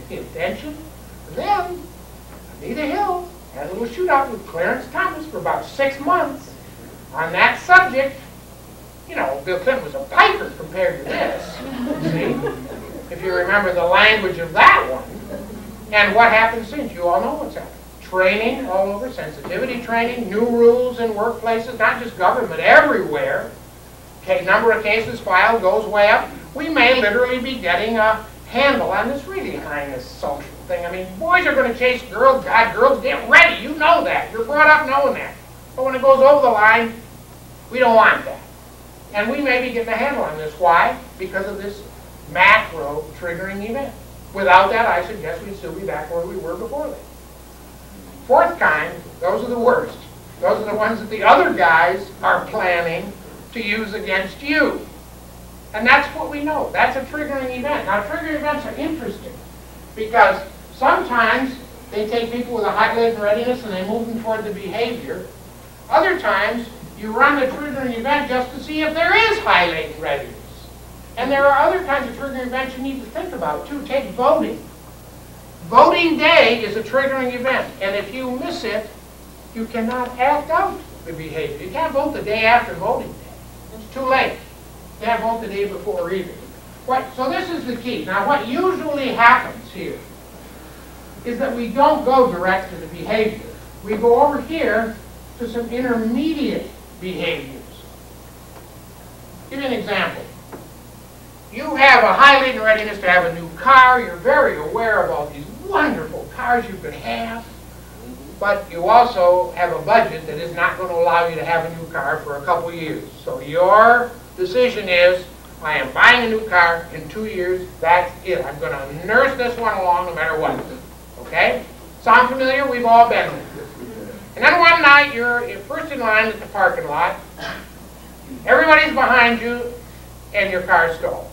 get the attention. And then, Anita Hill had a little shootout with Clarence Thomas for about 6 months on that subject. You know, Bill Clinton was a piper compared to this, see? If you remember the language of that one. And what happened since? You all know what's happened. Training all over, sensitivity training, new rules in workplaces, not just government, everywhere. Okay, number of cases filed goes way up. We may literally be getting a handle on this really heinous social thing. I mean, boys are going to chase girls. God, girls, get ready. You know that. You're brought up knowing that. But when it goes over the line, we don't want that. And we may be getting a handle on this. Why? Because of this macro triggering event. Without that, I suggest we'd still be back where we were before that. Fourth kind, those are the worst. Those are the ones that the other guys are planning to use against you. And that's what we know. That's a triggering event. Now, triggering events are interesting because sometimes they take people with a high latent readiness and they move them toward the behavior. Other times, you run the triggering event just to see if there is high latent readiness. And there are other kinds of triggering events you need to think about, too. Take voting. Voting day is a triggering event, and if you miss it, you cannot act out the behavior. You can't vote the day after voting day. It's too late. You can't vote the day before either. So this is the key. Now, what usually happens here is that we don't go direct to the behavior. We go over here to some intermediate behaviors. Give you an example. You have a high latent readiness to have a new car. You're very aware of all these wonderful cars you could have. But you also have a budget that is not going to allow you to have a new car for a couple years. So your decision is, I am buying a new car in 2 years. That's it. I'm going to nurse this one along no matter what. Okay? Sound familiar? We've all been there. And then one night you're first in line at the parking lot. Everybody's behind you, and your car stalls.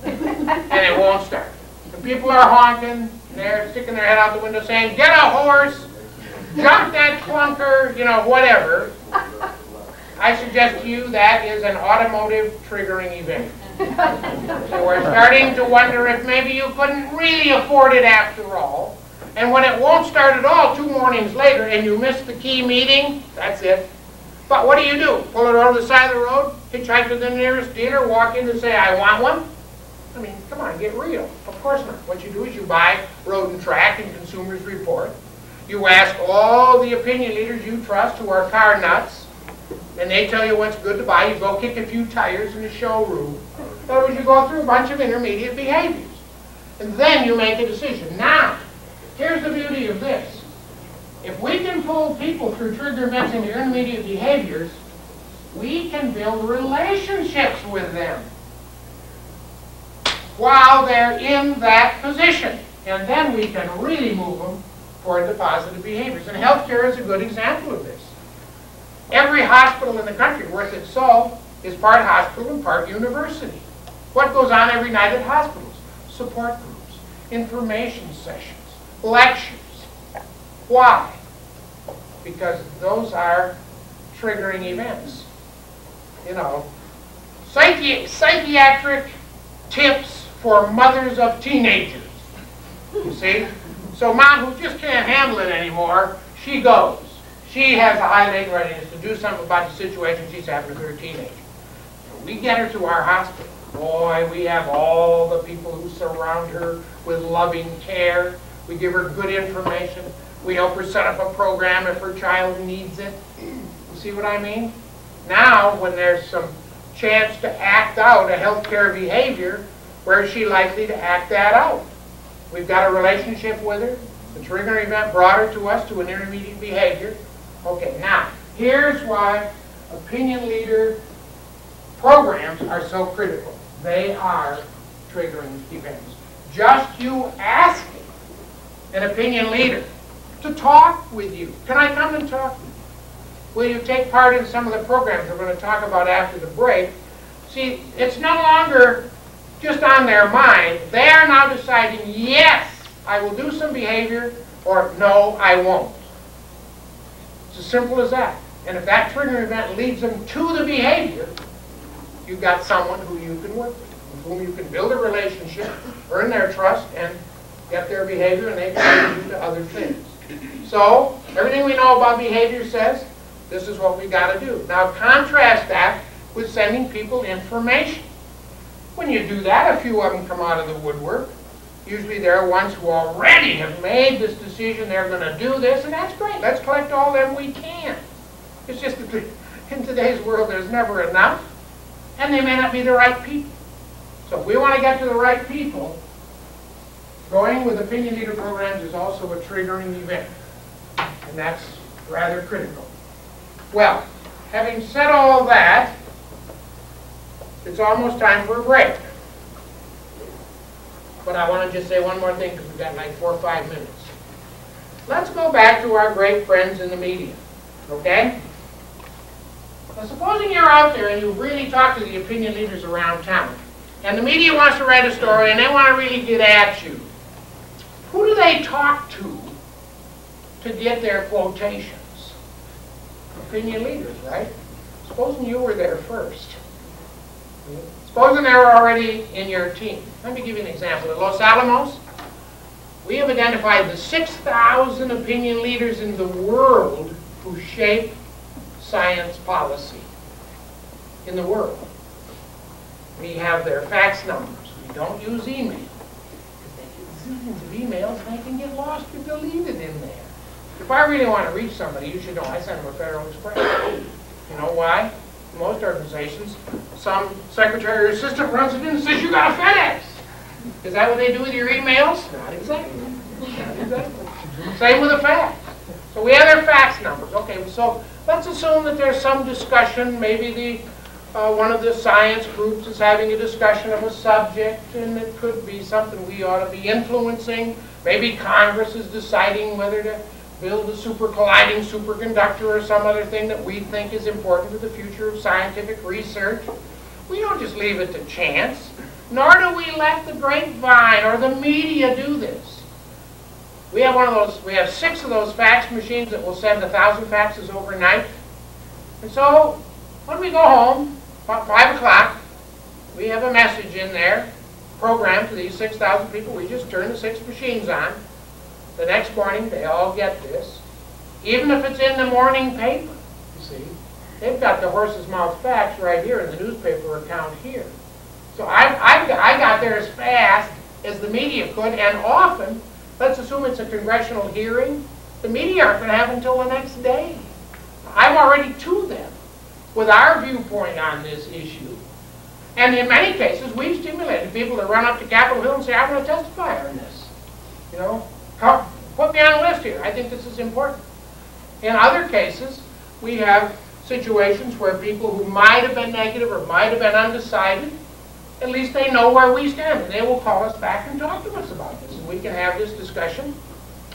And it won't start. The people are honking, they're sticking their head out the window saying, get a horse, jump that clunker, you know, whatever. I suggest to you that is an automotive triggering event. So we're starting to wonder if maybe you couldn't really afford it after all. And when it won't start at all 2 mornings later and you miss the key meeting, that's it. But what do? Pull it over the side of the road, hitchhike to the nearest dealer, walk in and say, I want one? I mean, come on, get real. Of course not. What you do is you buy Road and Track and Consumers Report. You ask all the opinion leaders you trust who are car nuts, and they tell you what's good to buy. You go kick a few tires in the showroom. In other words, you go through a bunch of intermediate behaviors. And then you make a decision. Now, here's the beauty of this. If we can pull people through trigger events into intermediate behaviors, we can build relationships with them while they're in that position. And then we can really move them toward the positive behaviors. And healthcare is a good example of this. Every hospital in the country worth its salt is part hospital and part university. What goes on every night at hospitals? Support groups, information sessions, lectures. Why? Because those are triggering events. You know, psychiatric tips for mothers of teenagers. You see? So mom who just can't handle it anymore, she goes. She has a high latent readiness to do something about the situation she's having with her teenager. So we get her to our hospital. Boy, we have all the people who surround her with loving care. We give her good information. We help her set up a program if her child needs it. You see what I mean? Now, when there's some chance to act out a healthcare behavior, where is she likely to act that out? We've got a relationship with her. The trigger event brought her to us to an intermediate behavior. Okay, now, here's why opinion leader programs are so critical. They are triggering events. Just you asking an opinion leader to talk with you. Can I come and talk with you? Will you take part in some of the programs we're going to talk about after the break? See, it's no longer just on their mind. They are now deciding, yes, I will do some behavior, or no, I won't. It's as simple as that. And if that trigger event leads them to the behavior, you've got someone who you can work with whom you can build a relationship, earn their trust, and get their behavior, and they can do to other things. So, everything we know about behavior says, this is what we got to do. Now, contrast that with sending people information. When you do that, a few of them come out of the woodwork. Usually they're ones who already have made this decision, they're going to do this, and that's great. Let's collect all of them we can. It's just that in today's world there's never enough, and they may not be the right people. So if we want to get to the right people, going with opinion leader programs is also a triggering event, and that's rather critical. Well, having said all that, it's almost time for a break. But I want to just say one more thing because we've got like 4 or 5 minutes. Let's go back to our great friends in the media, okay? Now, supposing you're out there and you really talk to the opinion leaders around town, and the media wants to write a story and they want to really get at you. Who do they talk to get their quotations? Opinion leaders, right? Supposing you were there first. Supposing they were already in your team. Let me give you an example. At Los Alamos, we have identified the 6,000 opinion leaders in the world who shape science policy in the world. We have their fax numbers. We don't use email. Because they get zillions of emails and they can get lost or deleted in there. If I really want to reach somebody, you should know I send them a Federal Express. You know why? In most organizations, some secretary or assistant runs it in and says, you got a FedEx. Is that what they do with your emails? Not exactly. Not exactly. Same with a fax. So we have their fax numbers. Okay, so let's assume that there's some discussion. Maybe one of the science groups is having a discussion of a subject, and it could be something we ought to be influencing. Maybe Congress is deciding whether to build a super-colliding superconductor or some other thing that we think is important to the future of scientific research. We don't just leave it to chance, nor do we let the grapevine or the media do this. We have one of those, we have 6 of those fax machines that will send 1,000 faxes overnight. And so, when we go home, about 5 o'clock, we have a message in there, programmed to these 6,000 people. We just turn the 6 machines on. The next morning, they all get this. Even if it's in the morning paper, you see. They've got the horse's mouth facts right here in the newspaper account here. So I got there as fast as the media could, and often, let's assume it's a congressional hearing, the media aren't going to have until the next day. I'm already to them with our viewpoint on this issue. And in many cases, we've stimulated people to run up to Capitol Hill and say, I'm going to testify on this. You know? Put me on the list here. I think this is important. In other cases, we have situations where people who might have been negative or might have been undecided, at least they know where we stand, and they will call us back and talk to us about this. And we can have this discussion,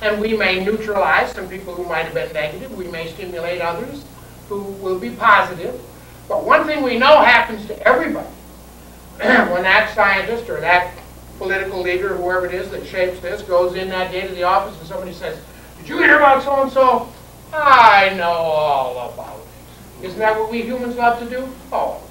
and we may neutralize some people who might have been negative. We may stimulate others who will be positive. But one thing we know happens to everybody when that scientist or that political leader, whoever it is that shapes this, goes in that day to the office and somebody says, did you hear about so-and-so? I know all about it. Isn't that what we humans love to do? Oh,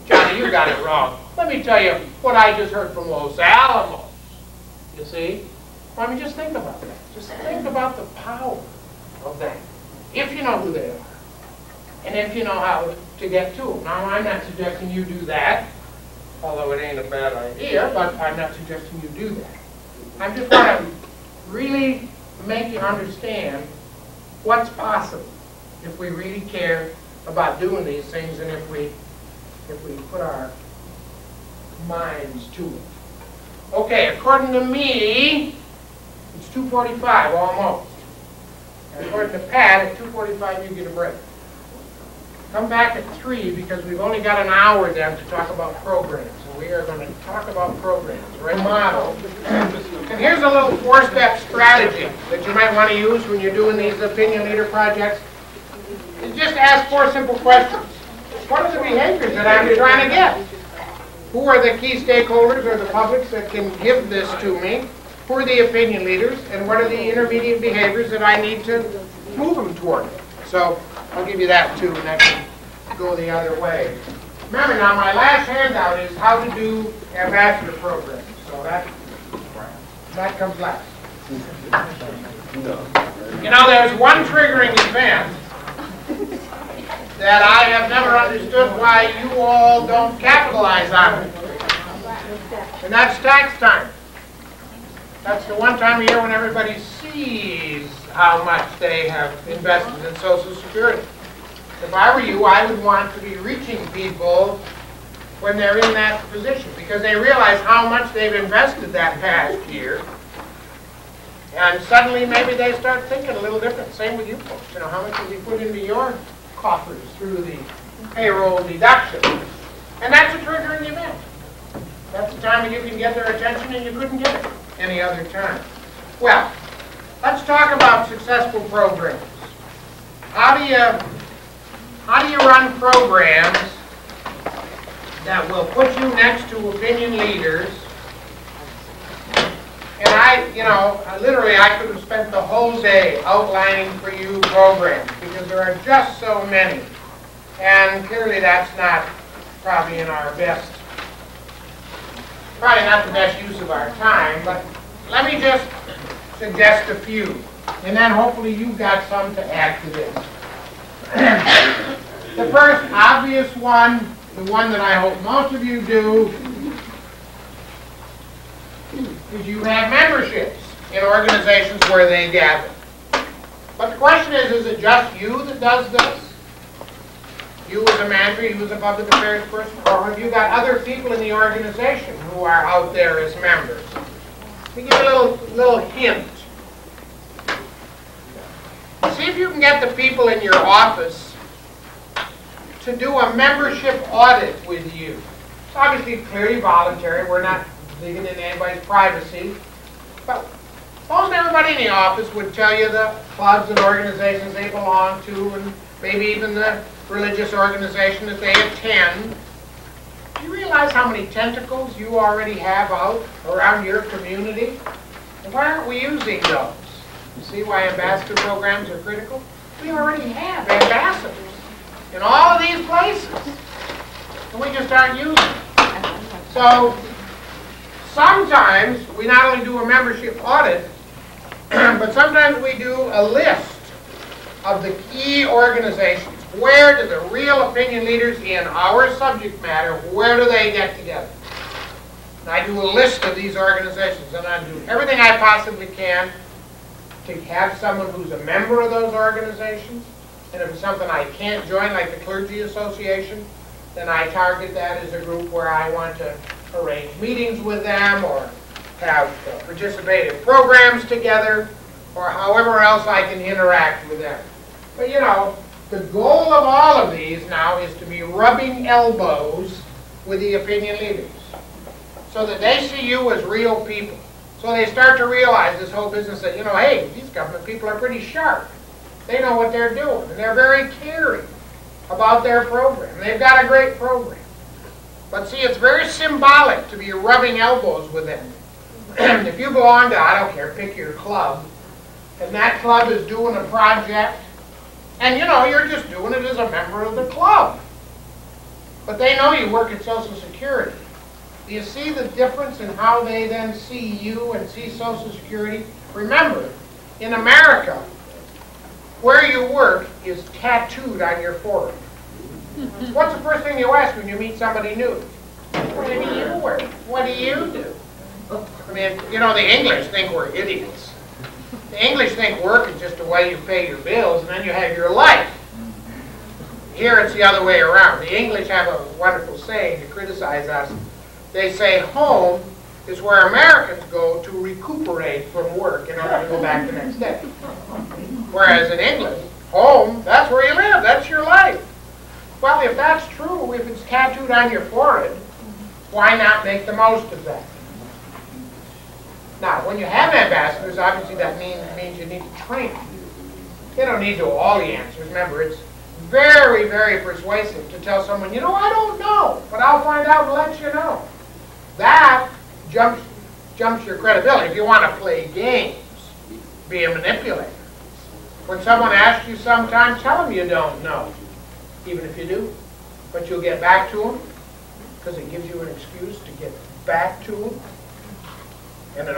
Johnny, you got it wrong. Let me tell you what I just heard from Los Alamos. You see? I mean, just think about that. Just think about the power of that. If you know who they are. And if you know how to get to them. Now, I'm not suggesting you do that. Although it ain't a bad idea, but I'm not suggesting you do that. I just want to really make you understand what's possible if we really care about doing these things and if we put our minds to it. Okay, according to me, it's 2:45 almost. And according to Pat, at 2:45 you get a break. Come back at 3 because we've only got an hour then to talk about programs. And we are going to talk about programs, right? Model. And here's a little 4-step strategy that you might want to use when you're doing these opinion leader projects. Is just ask 4 simple questions. What are the behaviors that I'm trying to get? Who are the key stakeholders or the publics that can give this to me? Who are the opinion leaders? And what are the intermediate behaviors that I need to move them toward? So I'll give you that too, and that can go the other way. Remember now, my last handout is how to do ambassador programs. So that That comes last. You know, there's one triggering event that I have never understood why you all don't capitalize on it. And that's tax time. That's the one time of year when everybody sees how much they have invested in Social Security. If I were you, I would want to be reaching people when they're in that position, because they realize how much they've invested that past year, and suddenly maybe they start thinking a little different. Same with you folks. You know, how much have you put into your coffers through the payroll deduction? And that's a triggering event. That's the time when you can get their attention, and you couldn't get it any other time. Well, let's talk about successful programs. How do you run programs that will put you next to opinion leaders? And literally I could have spent the whole day outlining for you programs, because there are just so many. And clearly that's not probably not the best use of our time, but let me just suggest a few, and then hopefully you've got some to add to this. The first obvious one, the one that I hope most of you do, is you have memberships in organizations where they gather. But the question is it just you that does this? You as a manager, you as a public affairs person, or have you got other people in the organization who are out there as members? Let me give you a little hint. See if you can get the people in your office to do a membership audit with you. It's obviously clearly voluntary. We're not digging into anybody's privacy. But most everybody in the office would tell you the clubs and organizations they belong to, and maybe even the religious organization that they attend. Do you realize how many tentacles you already have out around your community? And why aren't we using those? You see why ambassador programs are critical? We already have ambassadors in all of these places, and we just aren't using them. So sometimes we not only do a membership audit, but sometimes we do a list of the key organizations. Where do the real opinion leaders in our subject matter, where do they get together? And I do a list of these organizations, and I do everything I possibly can to have someone who's a member of those organizations. And if it's something I can't join, like the Clergy Association, then I target that as a group where I want to arrange meetings with them, or have participative programs together, or however else I can interact with them. But you know, the goal of all of these now is to be rubbing elbows with the opinion leaders, so that they see you as real people. So they start to realize this whole business that, you know, hey, these government people are pretty sharp. They know what they're doing, and they're very caring about their program. They've got a great program. But see, it's very symbolic to be rubbing elbows with them. If you belong to, I don't care, pick your club, and that club is doing a project, and you know, you're just doing it as a member of the club. But they know you work at Social Security. Do you see the difference in how they then see you and see Social Security? Remember, in America, where you work is tattooed on your forehead. What's the first thing you ask when you meet somebody new? Where do you work? What do you do? I mean, you know, the English think we're idiots. The English think work is just a way you pay your bills and then you have your life. Here it's the other way around. The English have a wonderful saying to criticize us. They say home is where Americans go to recuperate from work in order to go back the next day. Whereas in England, home, that's where you live, that's your life. Well, if that's true, if it's tattooed on your forehead, why not make the most of that? Now, when you have ambassadors, obviously that means you need to train them. You don't need to know all the answers. Remember, it's very, very persuasive to tell someone, you know, I don't know, but I'll find out and let you know. That jumps your credibility. If you want to play games, be a manipulator. When someone asks you sometime, tell them you don't know, even if you do. But you'll get back to them, because it gives you an excuse to get back to them. And it